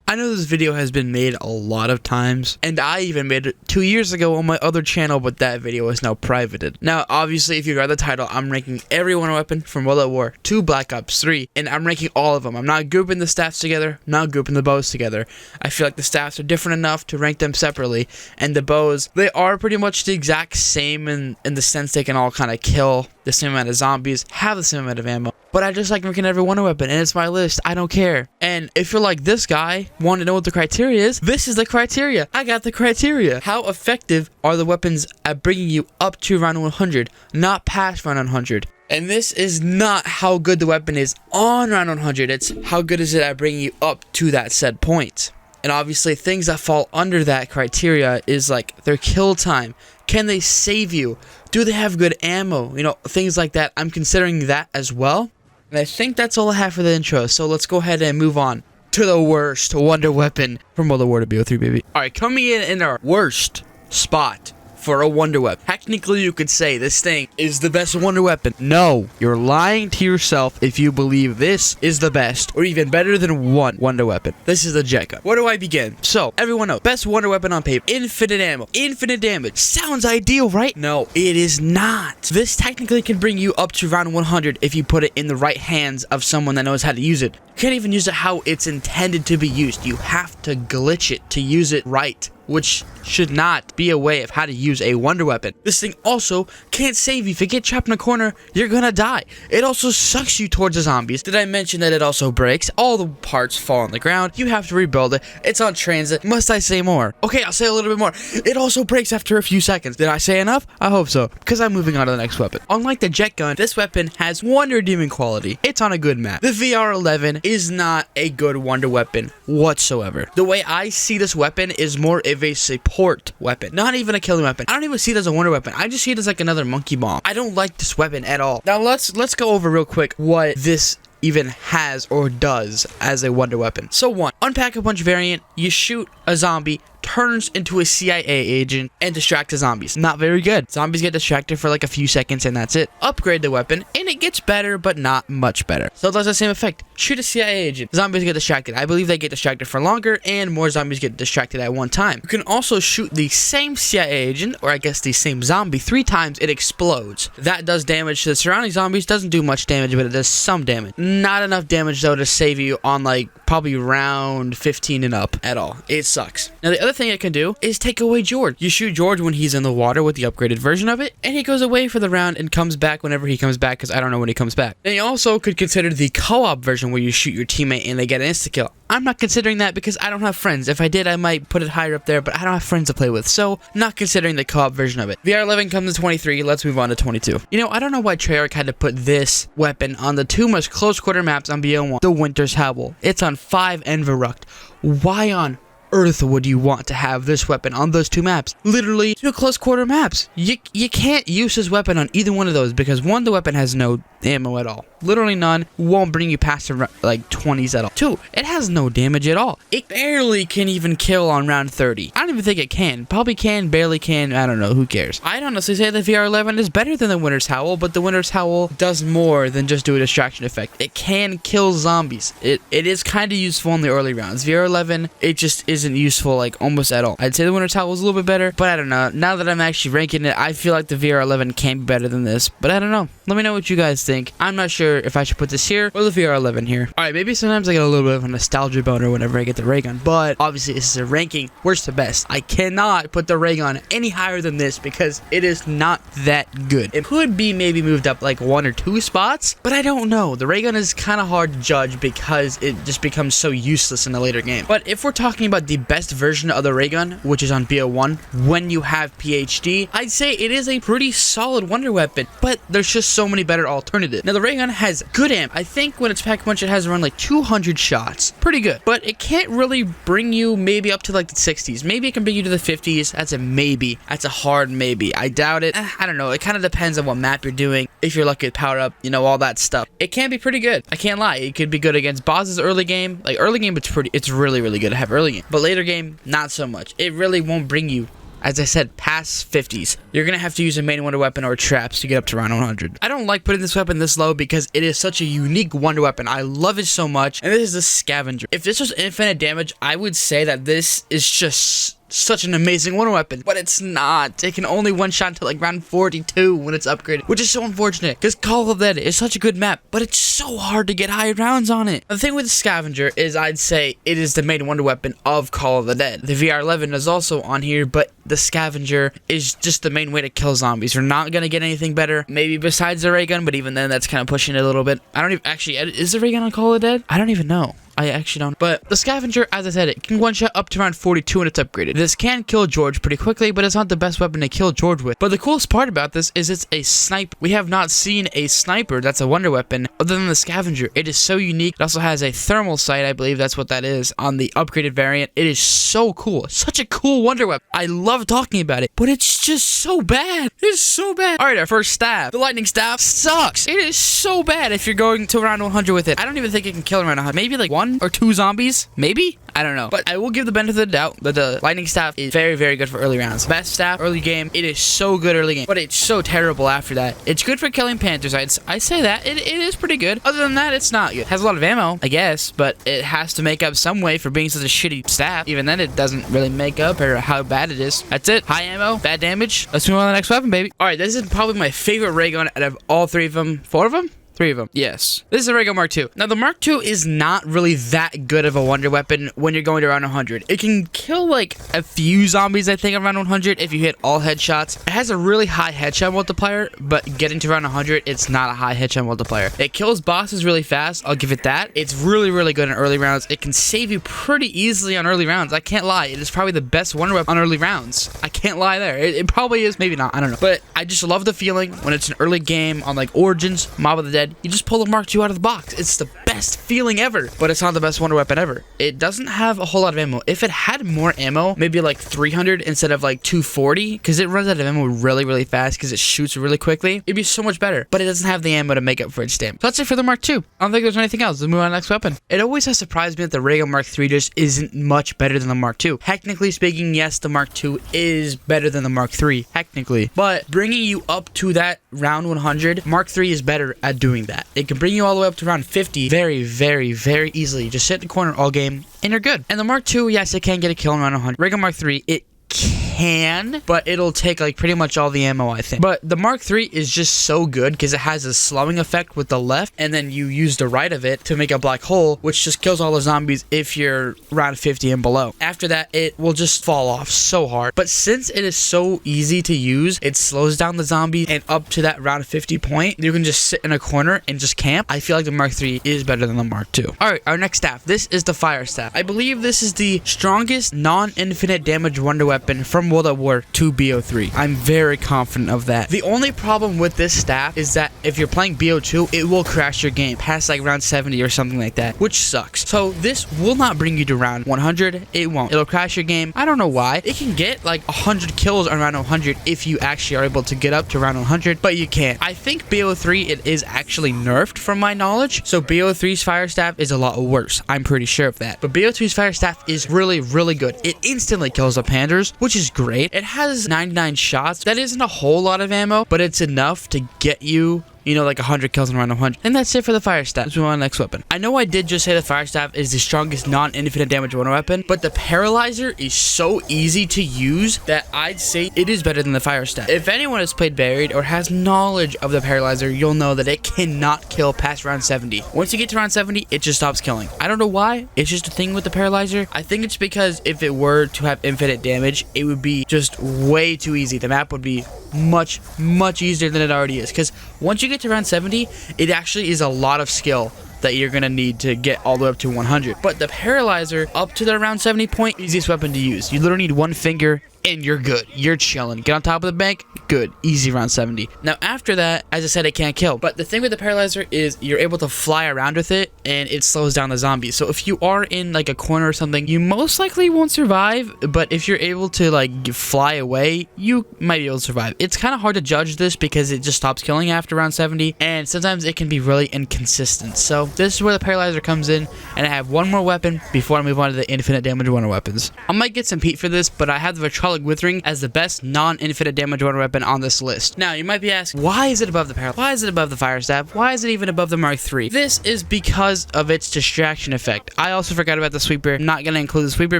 I know this video has been made a lot of times, and I even made it 2 years ago on my other channel, but that video is now privated. Now, obviously, if you read the title, I'm ranking every wonder weapon from World at War to Black Ops 3, and I'm ranking all of them. I'm not grouping the stats together, I'm not grouping the bows together. I feel like the stats are different enough to rank them separately, and the bows, they are pretty much the exact same in the sense they can all kind of kill the same amount of zombies, have the same amount of ammo, but I just like ranking every wonder weapon, and it's my list. I don't care. And if you're like this guy, want to know what the criteria is, this is the criteria. I got the criteria. How effective are the weapons at bringing you up to round 100, not past round 100? And this is not how good the weapon is on round 100, it's how good is it at bringing you up to that said point. And obviously things that fall under that criteria is like their kill time. Can they save you? Do they have good ammo? You know, things like that. I'm considering that as well. And I think that's all I have for the intro. So let's go ahead and move on to the worst wonder weapon from World of War to BO3, baby. Alright, coming in our worst spot for a wonder weapon. Technically, you could say this thing is the best wonder weapon. No, you're lying to yourself if you believe this is the best or even better than one wonder weapon. This is the jet gun. Where do I begin? So, everyone knows, best wonder weapon on paper. Infinite ammo, infinite damage. Sounds ideal, right? No, it is not. This technically can bring you up to round 100 if you put it in the right hands of someone that knows how to use it. You can't even use it how it's intended to be used. You have to glitch it to use it right, which should not be a way of how to use a wonder weapon. This thing also can't save you. If you get trapped in a corner, you're gonna die. It also sucks you towards the zombies. Did I mention that it also breaks? All the parts fall on the ground. You have to rebuild it. It's on transit. Must I say more? Okay, I'll say a little bit more. It also breaks after a few seconds. Did I say enough? I hope so, because I'm moving on to the next weapon. Unlike the jet gun, this weapon has wonder redeeming quality. It's on a good map. The VR11 is not a good wonder weapon whatsoever. The way I see this weapon is more of a support weapon, not even a killing weapon. I don't even see it as a wonder weapon. I just see it as like another monkey bomb. I don't like this weapon at all. Now let's go over real quick what this even has or does as a wonder weapon. So one, unpack a punch variant, you shoot a zombie, turns into a CIA agent, and distracts the zombies. Not very good. Zombies get distracted for like a few seconds and that's it. Upgrade the weapon, and it gets better, but not much better. So it does the same effect. Shoot a CIA agent. Zombies get distracted. I believe they get distracted for longer, and more zombies get distracted at one time. You can also shoot the same CIA agent, or I guess the same zombie, 3 times, it explodes. That does damage to the surrounding zombies. Doesn't do much damage, but it does some damage. Not enough damage, though, to save you on like probably round 15 and up at all. It sucks. Now, the other thing it can do is take away George. You shoot George when he's in the water with the upgraded version of it, and he goes away for the round and comes back whenever he comes back, because I don't know when he comes back. Then you also could consider the co-op version where you shoot your teammate and they get an insta-kill. I'm not considering that because I don't have friends. If I did, I might put it higher up there, but I don't have friends to play with, so not considering the co-op version of it. VR11 comes to 23, let's move on to 22. You know, I don't know why Treyarch had to put this weapon on the 2 most close quarter maps on BO1. The Winter's Howl. It's on 5 and Verrucht. Why on earth would you want to have this weapon on those 2 maps? Literally 2 close quarter maps. You can't use this weapon on either one of those because 1, the weapon has no ammo at all. Literally none. Won't bring you past like 20s at all. 2, it has no damage at all. It barely can even kill on round 30. I don't even think it can. Probably can, barely can. I don't know. Who cares? I'd honestly say the VR11 is better than the Winter's Howl, but the Winter's Howl does more than just do a distraction effect. It can kill zombies. It is kind of useful in the early rounds. VR11, it just isn't useful like almost at all. I'd say the Winter's Howl was a little bit better, but I don't know. Now that I'm actually ranking it, I feel like the VR11 can be better than this, but I don't know. Let me know what you guys think. I'm not sure if I should put this here or the VR11 here. Alright, maybe sometimes I get a little bit of a nostalgia boner whenever I get the ray gun, but obviously this is a ranking worst to best. I cannot put the ray gun any higher than this because it is not that good. It could be maybe moved up like 1 or 2 spots, but I don't know. The ray gun is kind of hard to judge because it just becomes so useless in the later game. But if we're talking about the best version of the ray gun, which is on BO1, when you have PhD, I'd say it is a pretty solid wonder weapon, but there's just so many better alternatives. Now, the ray gun has good amp. I think when it's pack punch, it has around like 200 shots. Pretty good, but it can't really bring you maybe up to like the 60s. Maybe it can bring you to the 50s. That's a maybe. That's a hard maybe. I doubt it. I don't know. It kind of depends on what map you're doing. If you're lucky to power up, you know, all that stuff. It can be pretty good. I can't lie. It could be good against bosses early game. Like early game, it's really, really good to have early game. But later game, not so much. It really won't bring you as I said, past 50s, you're gonna have to use a main wonder weapon or traps to get up to around 100. I don't like putting this weapon this low because it is such a unique wonder weapon. I love it so much, and this is the Scavenger. If this was infinite damage, I would say that this is just such an amazing wonder weapon, but it's not. It can only one-shot until like round 42 when it's upgraded, which is so unfortunate because Call of the Dead is such a good map, but it's so hard to get high rounds on it. The thing with the Scavenger is I'd say it is the main wonder weapon of Call of the Dead. The VR11 is also on here, but the Scavenger is just the main way to kill zombies. You're not gonna get anything better, maybe besides the ray gun, but even then that's kind of pushing it a little bit. I don't even actually, is the ray gun on Call of the Dead? I don't even know. I actually don't. But the Scavenger, as I said, it can one-shot up to around 42 when it's upgraded. This can kill George pretty quickly, but it's not the best weapon to kill George with. But the coolest part about this is it's a sniper. We have not seen a sniper that's a wonder weapon other than the Scavenger. It is so unique. It also has a thermal sight, I believe that's what that is, on the upgraded variant. It is so cool. It's such a cool wonder weapon. I love talking about it, but it's just so bad. It's so bad. All right, our first staff. The lightning staff sucks. It is so bad if you're going to around 100 with it. I don't even think it can kill around 100. Maybe like 1 or 2 zombies, maybe? I don't know. But I will give the benefit of the doubt that the lightning staff is very, very good for early rounds. Best staff, early game. It is so good early game, but it's so terrible after that. It's good for killing Panthers. I say that. It is pretty good. Other than that, it's not good. It has a lot of ammo, I guess, but it has to make up some way for being such a shitty staff. Even then, it doesn't really make up for how bad it is. That's it. High ammo, bad damage. Let's move on to the next weapon, baby. All right, this is probably my favorite ray gun out of all 3 of them. 4 of them? 3 of them. Yes. This is a regular Mark II. Now, the Mark II is not really that good of a wonder weapon when you're going to around 100. It can kill, like, a few zombies, I think, around 100 if you hit all headshots. It has a really high headshot multiplier, but getting to around 100, it's not a high headshot multiplier. It kills bosses really fast. I'll give it that. It's really, really good in early rounds. It can save you pretty easily on early rounds. I can't lie. It is probably the best wonder weapon on early rounds. I can't lie there. It probably is. Maybe not. I don't know. But I just love the feeling when it's an early game on, like, Origins, Mob of the Dead. You just pull the Mark II out of the box. It's the best feeling ever, but it's not the best wonder weapon ever. It doesn't have a whole lot of ammo. If it had more ammo, maybe like 300 instead of like 240, because it runs out of ammo really, really fast because it shoots really quickly, it'd be so much better, but it doesn't have the ammo to make up for its damage. So that's it for the Mark II. I don't think there's anything else. Let's move on to the next weapon. It always has surprised me that the ray gun Mark III just isn't much better than the Mark II. Technically speaking, yes, the Mark II is better than the Mark III, technically, but bringing you up to that round 100, Mark III is better at doing that. It can bring you all the way up to around 50 very, very, very easily. Just sit in the corner all game and you're good. And the Mark II, yes, it can get a kill around 100. Ray gun Mark III, it can, but it'll take like pretty much all the ammo, I think. But the Mark III is just so good because it has a slowing effect with the left, and then you use the right of it to make a black hole, which just kills all the zombies if you're around 50 and below. After that, it will just fall off so hard. But since it is so easy to use, it slows down the zombie, and up to that round 50 point, you can just sit in a corner and just camp. I feel like the Mark III is better than the Mark II. Alright, our next staff. This is the Fire Staff. I believe this is the strongest non-infinite damage wonder weapon from World at War 2 BO3. I'm very confident of that. The only problem with this staff is that if you're playing BO2, it will crash your game past like round 70 or something like that, which sucks. So this will not bring you to round 100. It won't. It'll crash your game. I don't know why. It can get like 100 kills around 100 if you actually are able to get up to round 100, but you can't. I think BO3, it is actually nerfed from my knowledge, so BO3's Fire Staff is a lot worse. I'm pretty sure of that. But BO2's Fire Staff is really, really good. It instantly kills the Panthers, which is great. It has 99 shots. That isn't a whole lot of ammo, but it's enough to get you, you know, like 100 kills in around 100. And that's it for the Fire Staff. Let's move on to the next weapon. I know I did just say the Fire Staff is the strongest non-infinite damage wonder weapon, but the Paralyzer is so easy to use that I'd say it is better than the Fire Staff. If anyone has played Buried or has knowledge of the Paralyzer, you'll know that it cannot kill past round 70. Once you get to round 70, it just stops killing. I don't know why. It's just a thing with the Paralyzer. I think it's because if it were to have infinite damage, it would be just way too easy. The map would be much, much easier than it already is, because once you get to round 70, it actually is a lot of skill that you're gonna need to get all the way up to 100. But the Paralyzer, up to the round 70 point, easiest weapon to use. You literally need one finger and you're good. You're chilling. Get on top of the bank, good. Easy round 70. Now after that, as I said, it can't kill. But the thing with the Paralyzer is you're able to fly around with it and it slows down the zombies. So if you are in like a corner or something, you most likely won't survive. But if you're able to like fly away, you might be able to survive. It's kind of hard to judge this because it just stops killing after round 70. And sometimes it can be really inconsistent. So this is where the Paralyzer comes in. And I have one more weapon before I move on to the infinite damage wonder weapons. I might get some heat for this, but I have the Vitrology Metallic Withering as the best non-infinite damage water weapon on this list. Now, you might be asking, why is it above the Paralysis? Why is it above the Fire Staff? Why is it even above the Mark III? This is because of its distraction effect. I also forgot about the Sweeper. I'm not going to include the Sweeper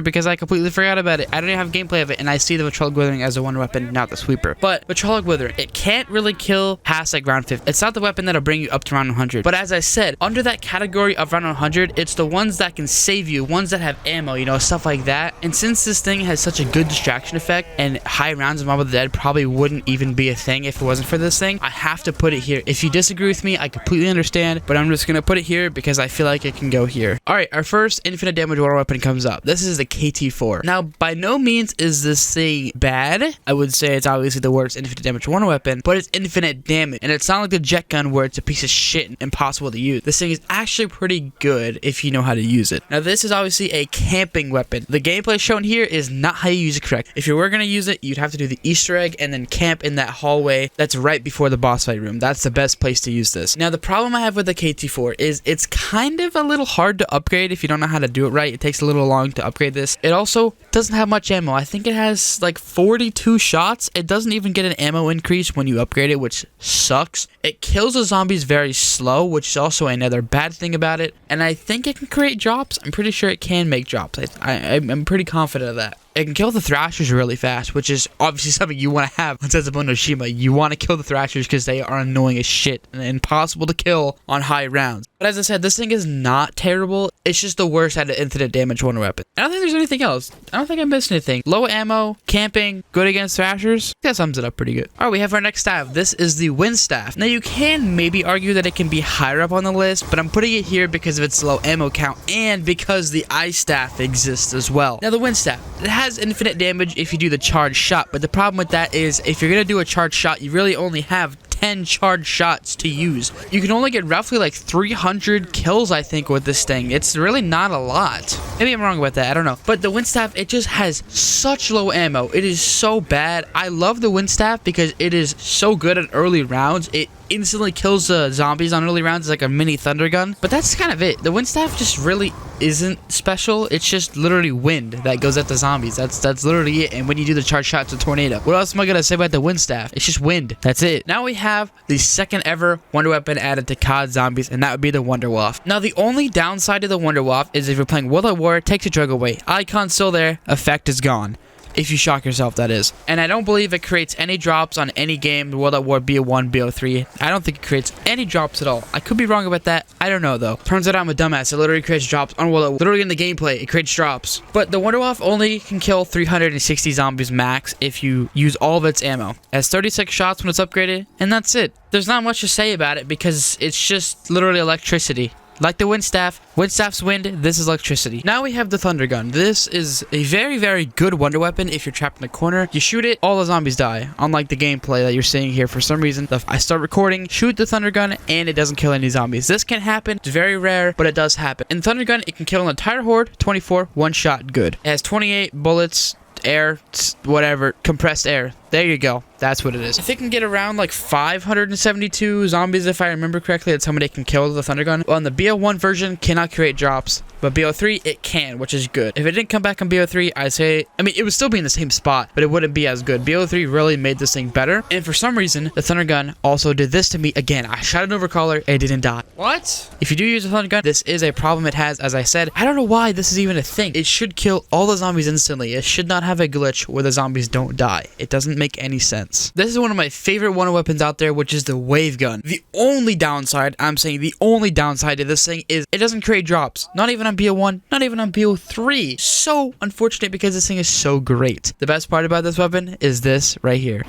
because I completely forgot about it. I don't even have gameplay of it, and I see the Metallic Withering as a wonder weapon, not the Sweeper. But Metallic Withering, it can't really kill past like round 50. It's not the weapon that'll bring you up to round 100. But as I said, under that category of round 100, it's the ones that can save you, ones that have ammo, you know, stuff like that. And since this thing has such a good distraction effect, and high rounds of Mob of the Dead probably wouldn't even be a thing if it wasn't for this thing, I have to put it here. If you disagree with me, I completely understand, but I'm just gonna put it here because I feel like it can go here. Alright, our first infinite damage water weapon comes up. This is the KT4. Now, by no means is this thing bad. I would say it's obviously the worst infinite damage water weapon, but it's infinite damage, and it's not like the jet gun where it's a piece of shit and impossible to use. This thing is actually pretty good if you know how to use it. Now, this is obviously a camping weapon. The gameplay shown here is not how you use it correct. If you were gonna use it, you'd have to do the Easter egg and then camp in that hallway that's right before the boss fight room. That's the best place to use this. Now, the problem I have with the KT4 is it's kind of a little hard to upgrade if you don't know how to do it right. It takes a little long to upgrade this. It also doesn't have much ammo. I think it has like 42 shots. It doesn't even get an ammo increase when you upgrade it, which sucks. It kills the zombies very slow, which is also another bad thing about it. And I think it can create drops. I'm pretty sure it can make drops. I'm pretty confident of that. It can kill the Thrashers really fast, which is obviously something you want to have on Setsubou no Shima. You want to kill the Thrashers because they are annoying as shit and impossible to kill on high rounds. But as I said, this thing is not terrible. It's just the worst at an infinite damage wonder weapon. I don't think there's anything else. I don't think I missed anything. Low ammo, camping, good against Thrashers. That sums it up pretty good. Alright, we have our next staff. This is the Wind Staff. Now, you can maybe argue that it can be higher up on the list, but I'm putting it here because of its low ammo count and because the Ice Staff exists as well. Now, the Wind Staff, it has infinite damage if you do the charged shot, but the problem with that is if you're gonna do a charged shot, you really only have 10 charged shots to use. You can only get roughly like 300 kills, I think, with this thing. It's really not a lot. Maybe I'm wrong about that, I don't know. But the Wind Staff, it just has such low ammo. It is so bad. I love the Wind Staff because it is so good at early rounds. It instantly kills the zombies on early rounds. It's like a mini thunder gun. But that's kind of it. The Wind Staff just really isn't special. It's just literally wind that goes at the zombies. That's literally it. And when you do the charge shot, it's a tornado. What else am I gonna say about the Wind Staff? It's just wind. That's it. Now we have the second ever wonder weapon added to COD Zombies, and that would be the Wonder Waft. Now, the only downside to the Wonder Waft is if you're playing World at War, it takes a drug away. Icon's still there. Effect is gone. If you shock yourself, that is. And I don't believe it creates any drops on any game, World at War, BO1, BO3. I don't think it creates any drops at all. I could be wrong about that. I don't know, though. Turns out I'm a dumbass. It literally creates drops on World at War. Literally in the gameplay, it creates drops. But the Wonder Waft only can kill 360 zombies max if you use all of its ammo. It has 36 shots when it's upgraded, and that's it. There's not much to say about it because it's just literally electricity. Like the Wind Staff, Wind Staff's wind, this is electricity. Now we have the Thunder Gun. This is a very, very good wonder weapon if you're trapped in a corner. You shoot it, all the zombies die. Unlike the gameplay that you're seeing here, for some reason, I start recording, shoot the Thunder Gun, and it doesn't kill any zombies. This can happen. It's very rare, but it does happen. In Thunder Gun, it can kill an entire horde, 24, one shot, good. It has 28 bullets, air, whatever, compressed air. There you go. That's what it is. I think it can get around like 572 zombies if I remember correctly. That's how many it can kill with the Thunder Gun. Well, on the BO1 version, cannot create drops. But BO3, it can, which is good. If it didn't come back on BO3, I'd say, I mean, it would still be in the same spot, but it wouldn't be as good. BO3 really made this thing better. And for some reason, the Thunder Gun also did this to me again. I shot an overcaller, it didn't die. What? If you do use a Thunder Gun, this is a problem it has, as I said. I don't know why this is even a thing. It should kill all the zombies instantly. It should not have a glitch where the zombies don't die. It doesn't make any sense. This is one of my favorite wonder weapons out there, which is the Wave Gun. The only downside, I'm saying the only downside to this thing is it doesn't create drops. Not even on BO1, not even on BO3. So unfortunate because this thing is so great. The best part about this weapon is this right here.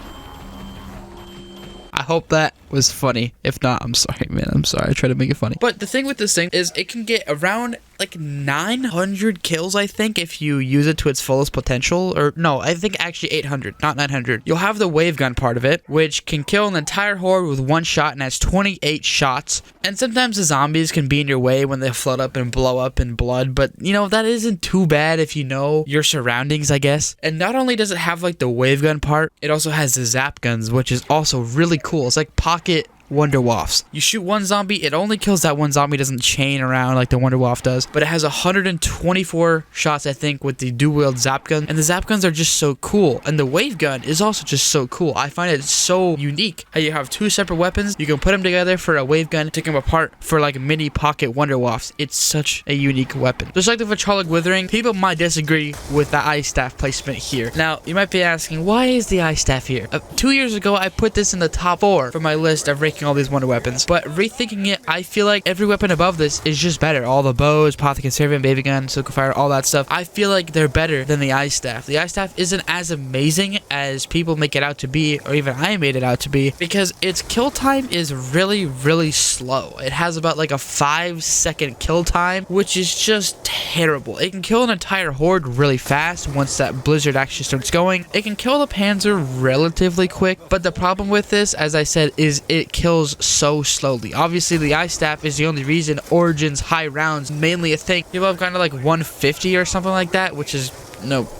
I hope that was funny. If not, I'm sorry, man. I'm sorry. I tried to make it funny. But the thing with this thing is it can get around like 900 kills, I think, if you use it to its fullest potential. Or no, I think actually 800, not 900. You'll have the wave gun part of it, which can kill an entire horde with one shot and has 28 shots. And sometimes the zombies can be in your way when they float up and blow up in blood. But, you know, that isn't too bad if you know your surroundings, I guess. And not only does it have like the wave gun part, it also has the zap guns, which is also really cool. It's like pocket Wonder Wafts. You shoot one zombie, it only kills that one zombie, doesn't chain around like the Wonder Waft does, but it has 124 shots, I think, with the dual-wield zap gun, and the zap guns are just so cool, and the wave gun is also just so cool. I find it so unique how you have two separate weapons, you can put them together for a wave gun, take them apart for like mini pocket Wonder Wafts. It's such a unique weapon. Just like the Vitrolic Withering, people might disagree with the ice staff placement here. Now, you might be asking, why is the ice staff here? 2 years ago, I put this in the top 4 for my list of ranking all these wonder weapons, but rethinking it, I feel like every weapon above this is just better. All the bows, Apothecary Servant, Baby Gun, Silk Fire, all that stuff. I feel like they're better than the ice staff. The ice staff isn't as amazing as people make it out to be, or even I made it out to be, because its kill time is really slow. It has about like a 5-second kill time, which is just terrible. It can kill an entire horde really fast once that blizzard actually starts going. It can kill the Panzer relatively quick, but the problem with this, as I said, is it kills so slowly. Obviously, the ice staff is the only reason Origin's high rounds mainly a thing. People have kind of like 150 or something like that, which is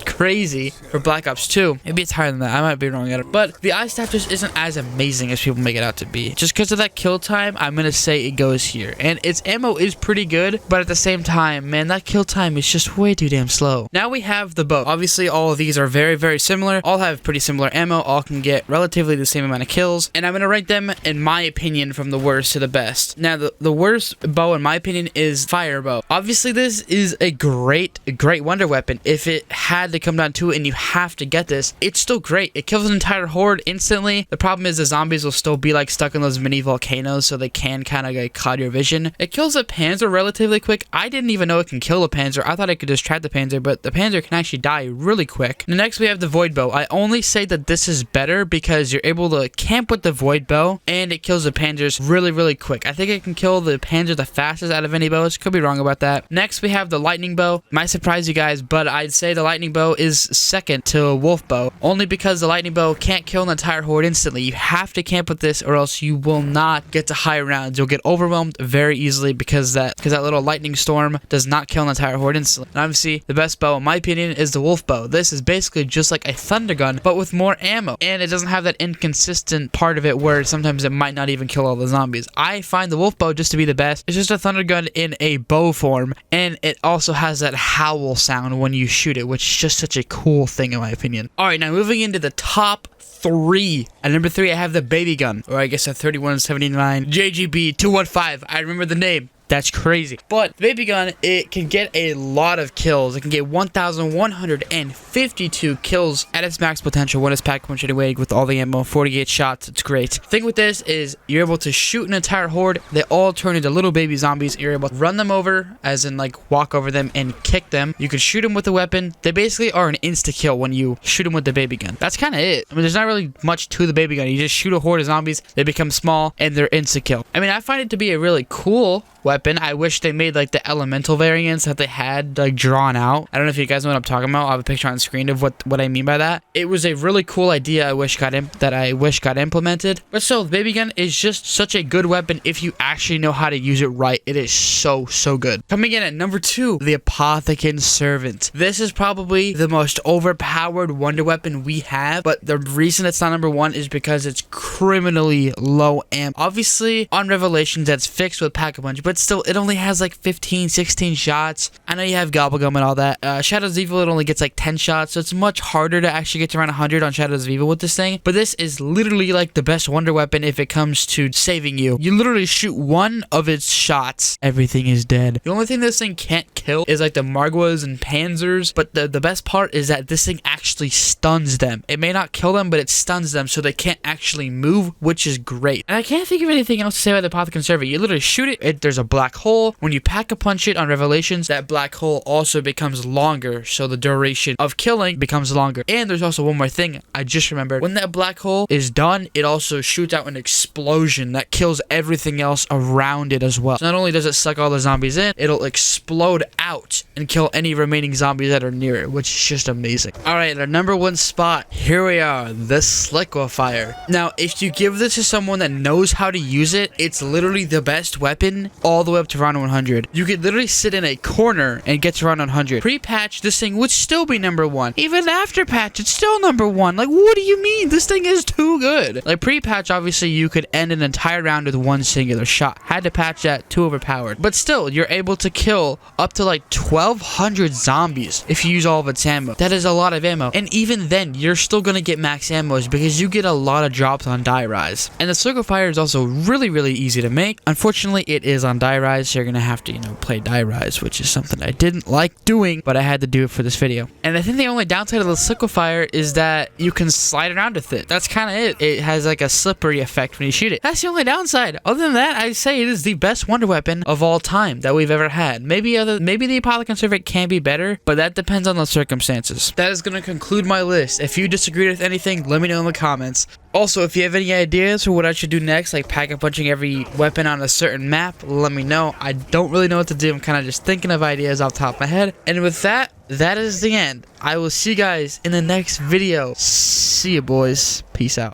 crazy for Black Ops 2. Maybe it's higher than that. I might be wrong at it. But the ice staff just isn't as amazing as people make it out to be. Just because of that kill time, I'm going to say it goes here. And its ammo is pretty good, but at the same time, man, that kill time is just way too damn slow. Now we have the bow. Obviously, all of these are very similar. All have pretty similar ammo. All can get relatively the same amount of kills. And I'm going to rank them, in my opinion, from the worst to the best. Now, the worst bow, in my opinion, is Fire Bow. Obviously, this is a great wonder weapon. If it had to come down to it and you have to get this, it's still great. It kills an entire horde instantly. The problem is the zombies will still be like stuck in those mini volcanoes, so they can kind of like cloud your vision. It kills a Panzer relatively quick. I didn't even know it can kill a Panzer. I thought it could distract the Panzer, but the Panzer can actually die really quick. And next we have the Void Bow. I only say that this is better because you're able to camp with the Void Bow and it kills the Panzers really quick. I think it can kill the Panzer the fastest out of any bows. Could be wrong about that. Next we have the Lightning Bow. Might surprise you guys, but I'd say the Lightning Bow is second to Wolf Bow, only because the Lightning Bow can't kill an entire horde instantly. You have to camp with this or else you will not get to high rounds. You'll get overwhelmed very easily because that little lightning storm does not kill an entire horde instantly. And obviously, the best bow, in my opinion, is the Wolf Bow. This is basically just like a Thunder Gun, but with more ammo, and it doesn't have that inconsistent part of it where sometimes it might not even kill all the zombies. I find the Wolf Bow just to be the best. It's just a Thunder Gun in a bow form, and it also has that howl sound when you shoot it, which is just such a cool thing in my opinion. Alright, now moving into the top 3. At number 3, I have the Baby Gun, or I guess a 3179 JGB 215. I remember the name. That's crazy. But the Baby Gun, it can get a lot of kills. It can get 1,152 kills at its max potential when it's pack punch anyway with all the ammo, 48 shots. It's great. The thing with this is you're able to shoot an entire horde. They all turn into little baby zombies. You're able to run them over, as in like walk over them and kick them. You can shoot them with a weapon. They basically are an insta-kill when you shoot them with the Baby Gun. That's kind of it. I mean, there's not really much to the Baby Gun. You just shoot a horde of zombies. They become small and they're insta-kill. I mean, I find it to be a really cool weapon. I wish they made like the elemental variants that they had like drawn out. I don't know if you guys know what I'm talking about. I have a picture on the screen of what I mean by that. It was a really cool idea I wish got implemented. But still, the Baby Gun is just such a good weapon if you actually know how to use it right. It is so good. Coming in at number 2, the Apothecary Servant. This is probably the most overpowered wonder weapon we have, but the reason it's not number 1 is because it's criminally low amp. Obviously, on Revelations that's fixed with Pack-a-Punch, but still, it only has like 15, 16 shots. I know you have Gobblegum and all that. Shadows of Evil, it only gets like 10 shots, so it's much harder to actually get to around 100 on Shadows of Evil with this thing. But this is literally like the best wonder weapon if it comes to saving you. You literally shoot one of its shots, everything is dead. The only thing this thing can't kill is like the Margwas and Panzers, but the best part is that this thing actually stuns them. It may not kill them, but it stuns them so they can't actually move, which is great. And I can't think of anything else to say about the Apothecary Servant. You literally shoot it, there's a black hole. When you Pack-a-Punch it on Revelations, that black hole also becomes longer, so the duration of killing becomes longer. And there's also one more thing I just remembered. When that black hole is done, it also shoots out an explosion that kills everything else around it as well. So not only does it suck all the zombies in, it'll explode out and kill any remaining zombies that are near it, which is just amazing. Alright, right, our number 1 spot. Here we are, the Sliquifier. Now, if you give this to someone that knows how to use it, it's literally the best weapon all the way up to round 100. You could literally sit in a corner and get to round 100. Pre-patch, this thing would still be number 1. Even after patch, it's still number 1. Like, what do you mean? This thing is too good. Like, pre-patch, obviously, you could end an entire round with one singular shot. Had to patch that, too overpowered. But still, you're able to kill up to like 1,200 zombies if you use all of its ammo. That is a lot of ammo. And even then, you're still gonna get max ammos because you get a lot of drops on die rise. And the Sliquifier is also really, really easy to make. Unfortunately, it is on die rise, so you're gonna have to, play die rise, which is something I didn't like doing, but I had to do it for this video. And I think the only downside of the Sliquifier is that you can slide around with it. That's kind of it. It has like a slippery effect when you shoot it. That's the only downside. Other than that, I'd say it is the best wonder weapon of all time that we've ever had. Maybe the Apothicon Survey can be better, but that depends on the circumstances. That is going to conclude my list. If you disagreed with anything, let me know in the comments. Also, if you have any ideas for what I should do next, like pack a punching every weapon on a certain map, let me know. I don't really know what to do. I'm kind of just thinking of ideas off the top of my head. And with that, that is the end. I will see you guys in the next video. See you, boys. Peace out.